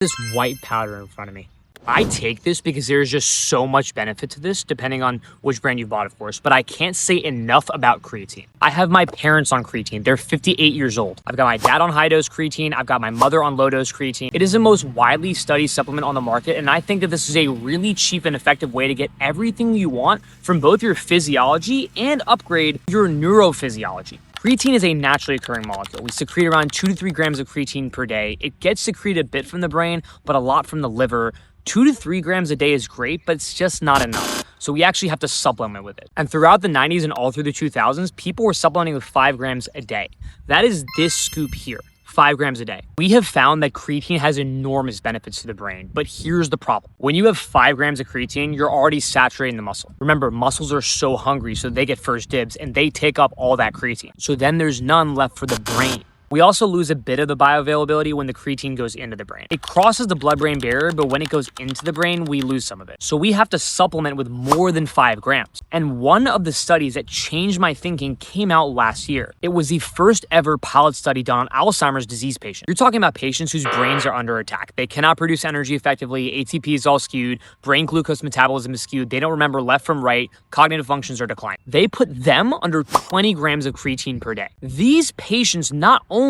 This white powder in front of me. I take this because there's just so much benefit to this, depending on which brand you bought, of course, but I can't say enough about creatine. I have my parents on creatine. They're 58 years old. I've got my dad on high-dose creatine. I've got my mother on low-dose creatine. It is the most widely studied supplement on the market, and I think that this is a really cheap and effective way to get everything you want from both your physiology and upgrade your neurophysiology. Creatine is a naturally occurring molecule. We secrete around 2 to 3 grams of creatine per day. It gets secreted a bit from the brain, but a lot from the liver. 2 to 3 grams a day is great, but it's just not enough. So we actually have to supplement with it. And throughout the 90s and all through the 2000s, people were supplementing with 5 grams a day. That is this scoop here. 5 grams a day. We have found that creatine has enormous benefits to the brain, but here's the problem. When you have 5 grams of creatine, you're already saturating the muscle. Remember, muscles are so hungry, so they get first dibs and they take up all that creatine. So then there's none left for the brain. We also lose a bit of the bioavailability when the creatine goes into the brain. It crosses the blood-brain barrier, but when it goes into the brain, we lose some of it. So we have to supplement with more than 5 grams. And one of the studies that changed my thinking came out last year. It was the first ever pilot study done on Alzheimer's disease patients. You're talking about patients whose brains are under attack. They cannot produce energy effectively, ATP is all skewed, brain glucose metabolism is skewed, they don't remember left from right, cognitive functions are declining. They put them under 20 grams of creatine per day. These patients not only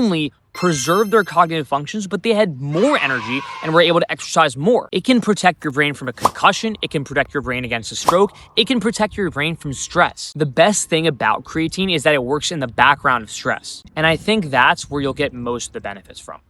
preserved their cognitive functions, but they had more energy and were able to exercise more. It can protect your brain from a concussion. It can protect your brain against a stroke. It can protect your brain from stress. The best thing about creatine is that it works in the background of stress. And I think that's where you'll get most of the benefits from.